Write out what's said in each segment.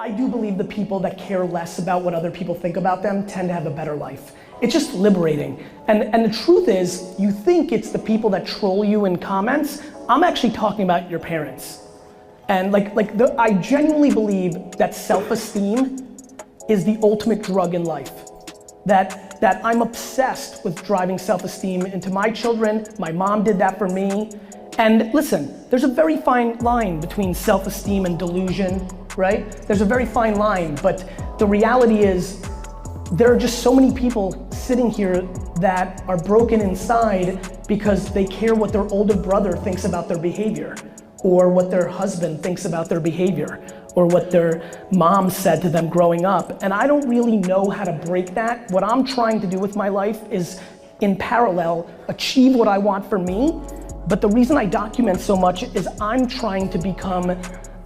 I do believe the people that care less about what other people think about them tend to have a better life. It's just liberating. And the truth is, you think it's the people that troll you in comments. I'm actually talking about your parents. And I genuinely believe that self-esteem is the ultimate drug in life. That I'm obsessed with driving self-esteem into my children. My mom did that for me. And listen, there's a very fine line between self-esteem and delusion, right? There's a very fine line, but the reality is there are just so many people sitting here that are broken inside because they care what their older brother thinks about their behavior, or what their husband thinks about their behavior, or what their mom said to them growing up. And I don't really know how to break that. What I'm trying to do with my life is, in parallel, achieve what I want for me. But the reason I document so much is I'm trying to become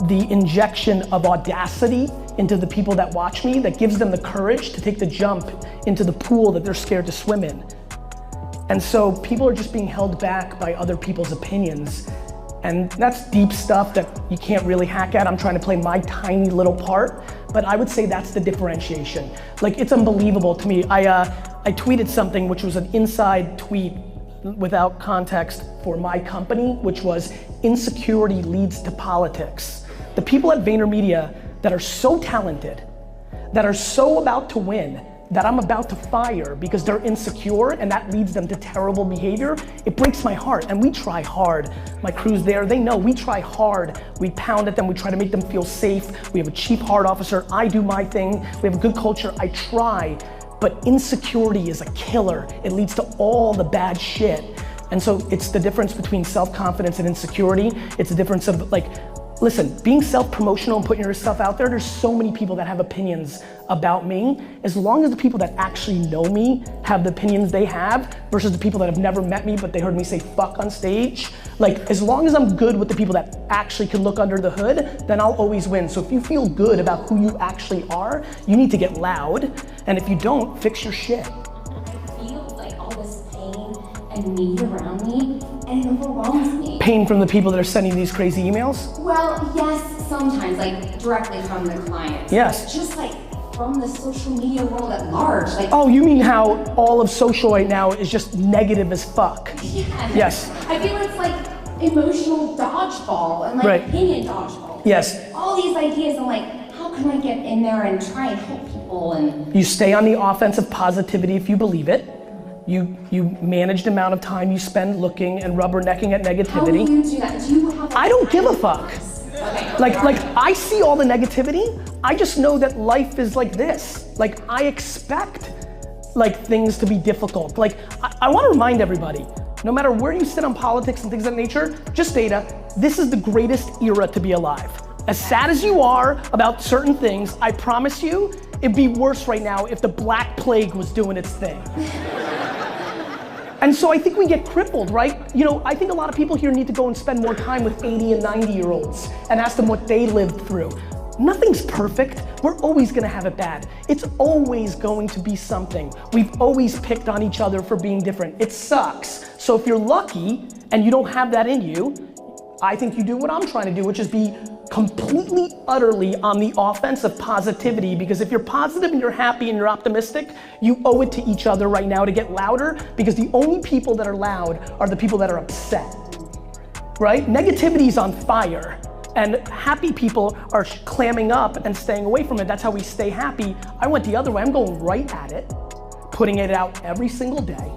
the injection of audacity into the people that watch me, that gives them the courage to take the jump into the pool that they're scared to swim in. And so people are just being held back by other people's opinions. And that's deep stuff that you can't really hack at. I'm trying to play my tiny little part, but I would say that's the differentiation. Like, it's unbelievable to me. I tweeted something which was an inside tweet without context for my company, which was insecurity leads to politics. The people at VaynerMedia that are so talented, that are so about to win, that I'm about to fire because they're insecure and that leads them to terrible behavior, it breaks my heart. And we try hard. My crew's there, they know we try hard. We pound at them, we try to make them feel safe. We have a chief heart officer, I do my thing. We have a good culture, I try. But insecurity is a killer. It leads to all the bad shit. And so it's the difference between self-confidence and insecurity. It's the difference of, like, listen, being self-promotional and putting yourself out there, there's so many people that have opinions about me. As long as the people that actually know me have the opinions they have versus the people that have never met me but they heard me say fuck on stage, like, as long as I'm good with the people that actually can look under the hood, then I'll always win. So if you feel good about who you actually are, you need to get loud. And if you don't, fix your shit. I feel like all this pain and need around me, and it overwhelms me. Pain from the people that are sending these crazy emails? Well, yes, sometimes, like directly from the client. Yes. Just like from the social media world at large. Like, oh, you mean how all of social right now is just negative as fuck? Yeah. Yes. I feel it's like emotional dodgeball and like right. opinion dodgeball. Yes. All these ideas and like, how can I get in there and try and help people? And you stay on the offense of positivity if you believe it. You manage the amount of time you spend looking and rubbernecking at negativity. How do you do that? Do you have I don't give a fuck. Okay. Like I see all the negativity. I just know that life is like this. Like, I expect like things to be difficult. Like, I want to remind everybody, no matter where you sit on politics and things of that nature, just data, this is the greatest era to be alive. As sad as you are about certain things, I promise you, it'd be worse right now if the Black Plague was doing its thing. And so I think we get crippled, right? You know, I think a lot of people here need to go and spend more time with 80 and 90-year-olds and ask them what they lived through. Nothing's perfect. We're always gonna have it bad. It's always going to be something. We've always picked on each other for being different. It sucks. So if you're lucky and you don't have that in you, I think you do what I'm trying to do, which is be completely, utterly on the offense of positivity, because if you're positive and you're happy and you're optimistic, you owe it to each other right now to get louder, because the only people that are loud are the people that are upset, right? Negativity's on fire, and happy people are clamming up and staying away from it. That's how we stay happy. I went the other way. I'm going right at it, putting it out every single day.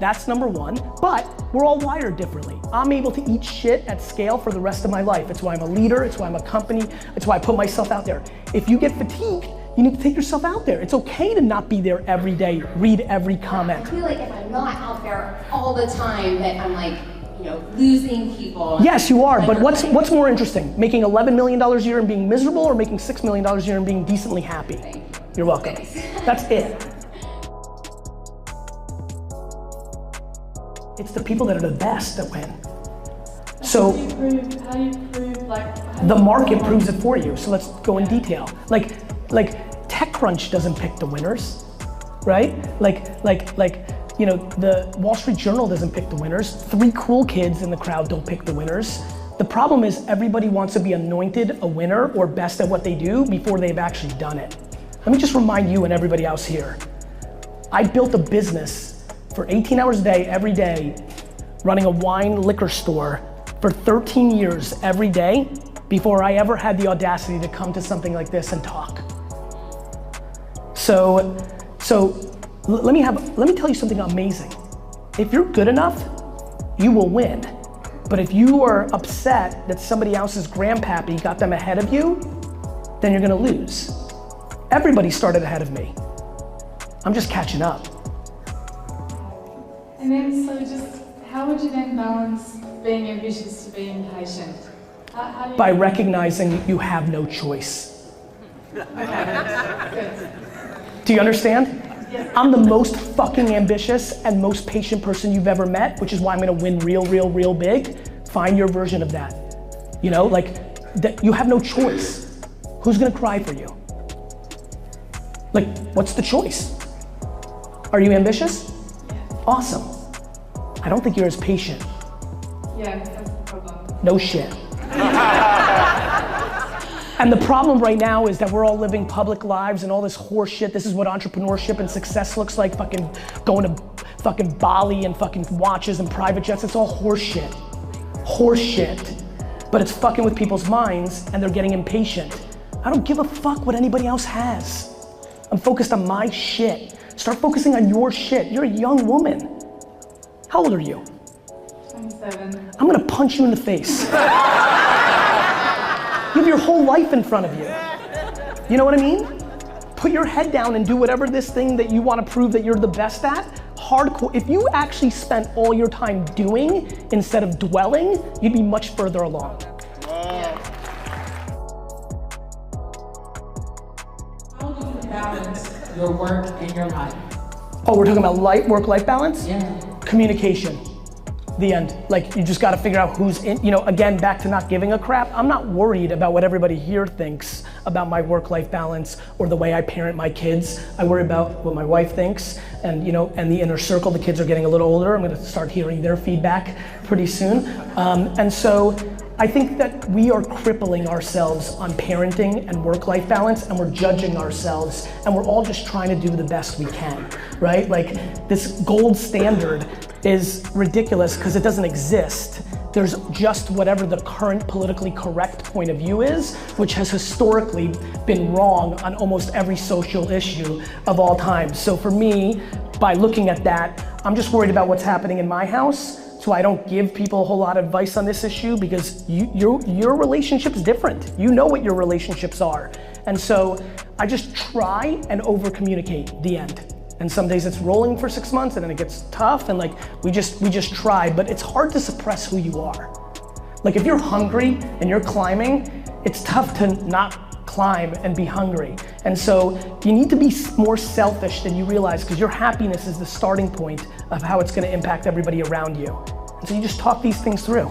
That's number one, but we're all wired differently. I'm able to eat shit at scale for the rest of my life. It's why I'm a leader, it's why I'm a company, it's why I put myself out there. If you get fatigued, you need to take yourself out there. It's okay to not be there every day, read every comment. I feel like if I'm not out there all the time, that I'm like, you know, losing people. Yes, you are, but what's more interesting? Making $11 million a year and being miserable, or making $6 million a year and being decently happy? You're welcome. That's it. It's the people that are the best that win. So how do you prove like the market proves it for you. So let's go in detail. Like TechCrunch doesn't pick the winners, right? Like you know, the Wall Street Journal doesn't pick the winners. 3 cool kids in the crowd don't pick the winners. The problem is everybody wants to be anointed a winner or best at what they do before they've actually done it. Let me just remind you and everybody else here. I built a business for 18 hours a day, every day, running a wine liquor store for 13 years every day before I ever had the audacity to come to something like this and talk. So let me tell you something amazing. If you're good enough, you will win. But if you are upset that somebody else's grandpappy got them ahead of you, then you're gonna lose. Everybody started ahead of me. I'm just catching up. And then, so just how would you then balance being ambitious to being patient? How do you... By recognizing you have no choice. Okay, good. Do you understand? Yes. I'm the most fucking ambitious and most patient person you've ever met, which is why I'm gonna win real big. Find your version of that. You know, like, that you have no choice. Who's gonna cry for you? Like, what's the choice? Are you ambitious? Yeah. Awesome. I don't think you're as patient. Yeah, that's the problem. No shit. And the problem right now is that we're all living public lives and all this horse shit. This is what entrepreneurship and success looks like, fucking going to fucking Bali and fucking watches and private jets. It's all horse shit. Horse shit. But it's fucking with people's minds and they're getting impatient. I don't give a fuck what anybody else has. I'm focused on my shit. Start focusing on your shit. You're a young woman. How old are you? 27. I'm gonna punch you in the face. You have your whole life in front of you. You know what I mean? Put your head down and do whatever this thing that you want to prove that you're the best at. Hardcore. If you actually spent all your time doing instead of dwelling, you'd be much further along. How do you balance your work and your life? Oh, we're talking about work-life balance? Yeah. Communication. The end. Like, you just gotta figure out who's in, you know, again, back to not giving a crap. I'm not worried about what everybody here thinks about my work-life balance or the way I parent my kids. I worry about what my wife thinks and, you know, and the inner circle. The kids are getting a little older. I'm gonna start hearing their feedback pretty soon. And so I think that we are crippling ourselves on parenting and work-life balance, and we're judging ourselves, and we're all just trying to do the best we can, right? Like, this gold standard is ridiculous because it doesn't exist. There's just whatever the current politically correct point of view is, which has historically been wrong on almost every social issue of all time. So for me, by looking at that, I'm just worried about what's happening in my house, so I don't give people a whole lot of advice on this issue because your relationship's different. You know what your relationships are. And so I just try and over-communicate, the end. And some days it's rolling for 6 months and then it gets tough and like, we just try, but it's hard to suppress who you are. Like, if you're hungry and you're climbing, it's tough to not climb and be hungry. And so you need to be more selfish than you realize, because your happiness is the starting point of how it's gonna impact everybody around you. And so you just talk these things through.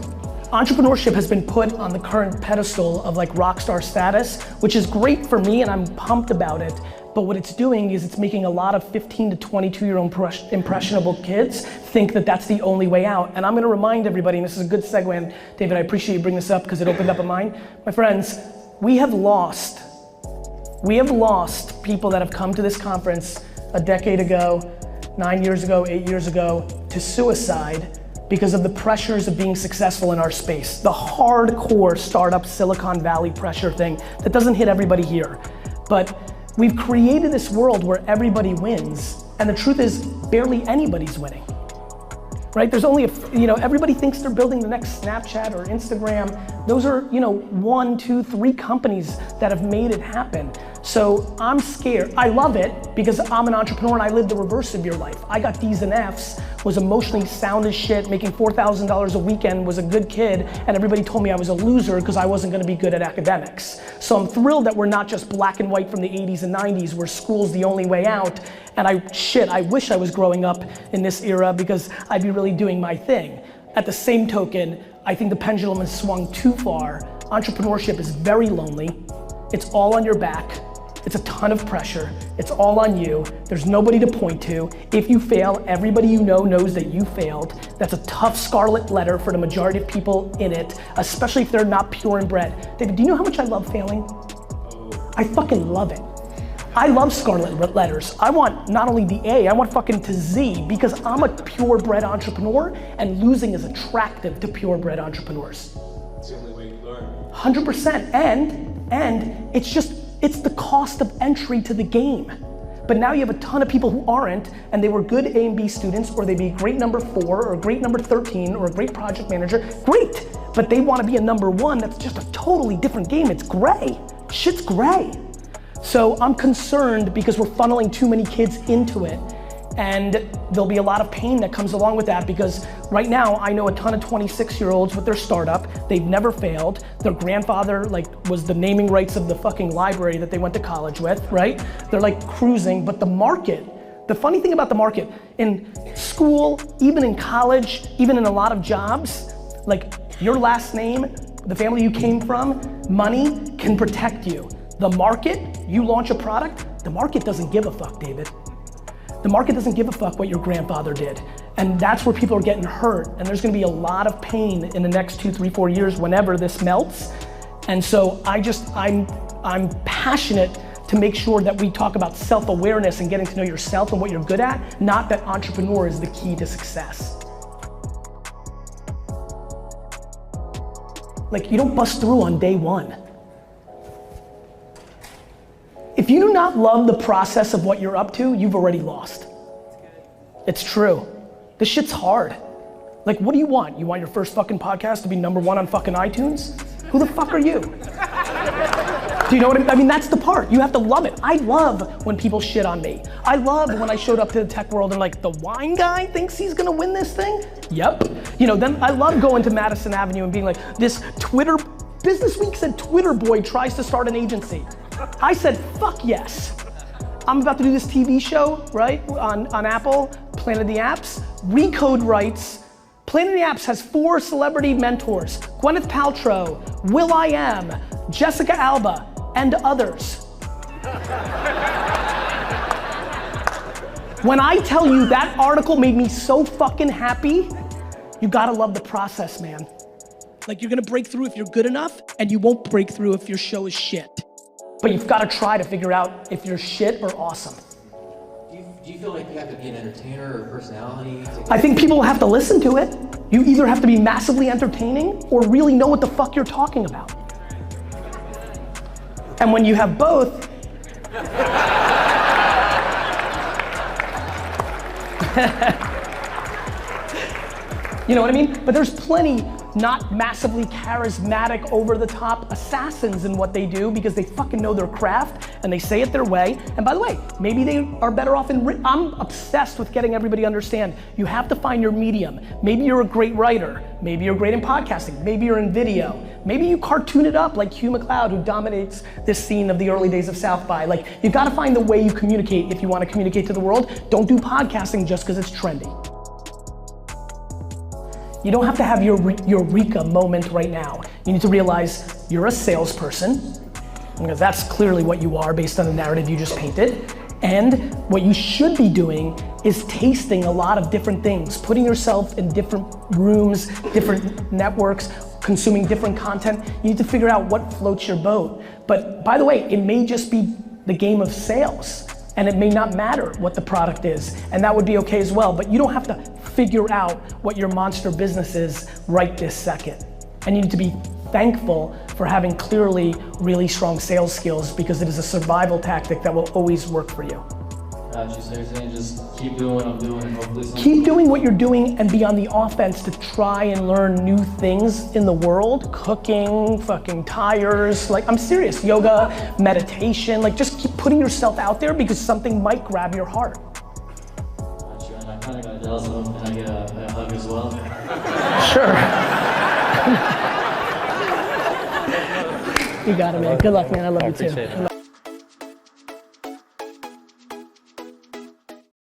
Entrepreneurship has been put on the current pedestal of like rock star status, which is great for me and I'm pumped about it. But what it's doing is it's making a lot of 15 to 22-year-old impressionable kids think that that's the only way out. And I'm gonna remind everybody, and this is a good segue, and David, I appreciate you bringing this up because it opened up a mind. My friends, we have lost people that have come to this conference a decade ago, 9 years ago, 8 years ago, to suicide because of the pressures of being successful in our space. The hardcore startup Silicon Valley pressure thing that doesn't hit everybody here. But we've created this world where everybody wins, and the truth is barely anybody's winning. Right? There's only everybody thinks they're building the next Snapchat or Instagram. Those are, 1, 2, 3 companies that have made it happen. So I'm scared. I love it because I'm an entrepreneur and I lived the reverse of your life. I got D's and F's, was emotionally sound as shit, making $4,000 a weekend, was a good kid, and everybody told me I was a loser because I wasn't gonna be good at academics. So I'm thrilled that we're not just black and white from the 80s and 90s where school's the only way out. And I wish I was growing up in this era because I'd be really doing my thing. At the same token, I think the pendulum has swung too far. Entrepreneurship is very lonely. It's all on your back. It's a ton of pressure. It's all on you. There's nobody to point to. If you fail, everybody you know knows that you failed. That's a tough scarlet letter for the majority of people in it, especially if they're not pure and bred. David, do you know how much I love failing? I fucking love it. I love scarlet letters. I want not only the A, I want fucking to Z, because I'm a purebred entrepreneur and losing is attractive to purebred entrepreneurs. It's the only way you learn. 100%, and it's the cost of entry to the game. But now you have a ton of people who aren't, and they were good A and B students, or they'd be great number 4, or great number 13, or a great project manager, great. But they wanna be a number 1, that's just a totally different game, it's gray. Shit's gray. So I'm concerned because we're funneling too many kids into it, and there'll be a lot of pain that comes along with that, because right now I know a ton of 26-year-olds with their startup. They've never failed. Their grandfather was the naming rights of the fucking library that they went to college with, right? They're like cruising, but the market, the funny thing about the market, in school, even in college, even in a lot of jobs, like your last name, the family you came from, money can protect you. The market, you launch a product, the market doesn't give a fuck, David. The market doesn't give a fuck what your grandfather did. And that's where people are getting hurt. And there's gonna be a lot of pain in the next 2, 3, 4 years whenever this melts. And so I'm passionate to make sure that we talk about self-awareness and getting to know yourself and what you're good at, not that entrepreneur is the key to success. Like, you don't bust through on day one. If you do not love the process of what you're up to, you've already lost. It's true. This shit's hard. Like, what do you want? You want your first fucking podcast to be number 1 on fucking iTunes? Who the fuck are you? Do you know what I mean? That's the part. You have to love it. I love when people shit on me. I love when I showed up to the tech world and like, the wine guy thinks he's gonna win this thing? Yep. You know, then I love going to Madison Avenue and being like, this Twitter, Business Week said Twitter boy tries to start an agency. I said, fuck yes. I'm about to do this TV show, right, on Apple, Planet of the Apps. Recode writes, Planet of the Apps has 4 celebrity mentors, Gwyneth Paltrow, will.i.am, Jessica Alba, and others. When I tell you that article made me so fucking happy, you gotta love the process, man. Like, you're gonna break through if you're good enough, and you won't break through if your show is shit. But you've got to try to figure out if you're shit or awesome. Do you feel like you have to be an entertainer or personality? I think people have to listen to it. You either have to be massively entertaining or really know what the fuck you're talking about. And when you have both, you know what I mean? But there's plenty not massively charismatic, over-the-top assassins in what they do because they fucking know their craft and they say it their way. And by the way, maybe they are better off in I'm obsessed with getting everybody to understand. You have to find your medium. Maybe you're a great writer. Maybe you're great in podcasting. Maybe you're in video. Maybe you cartoon it up like Hugh McLeod, who dominates this scene of the early days of South by. Like, you gotta find the way you communicate if you wanna communicate to the world. Don't do podcasting just because it's trendy. You don't have to have your eureka moment right now. You need to realize you're a salesperson, because that's clearly what you are based on the narrative you just painted. And what you should be doing is tasting a lot of different things, putting yourself in different rooms, different networks, consuming different content. You need to figure out what floats your boat. But by the way, it may just be the game of sales, and it may not matter what the product is, and that would be okay as well. But you don't have to figure out what your monster business is right this second. And you need to be thankful for having clearly really strong sales skills, because it is a survival tactic that will always work for you. Gotcha, so you're saying just keep doing what I'm doing and hopefully something. Keep doing what you're doing and be on the offense to try and learn new things in the world. Cooking, fucking tires, like, I'm serious, yoga, meditation, like, just keep putting yourself out there because something might grab your heart. Gotcha, and I kind of got jealous of him. Can I get a hug as well? Sure. You got it, man. Good luck, man. I love you too.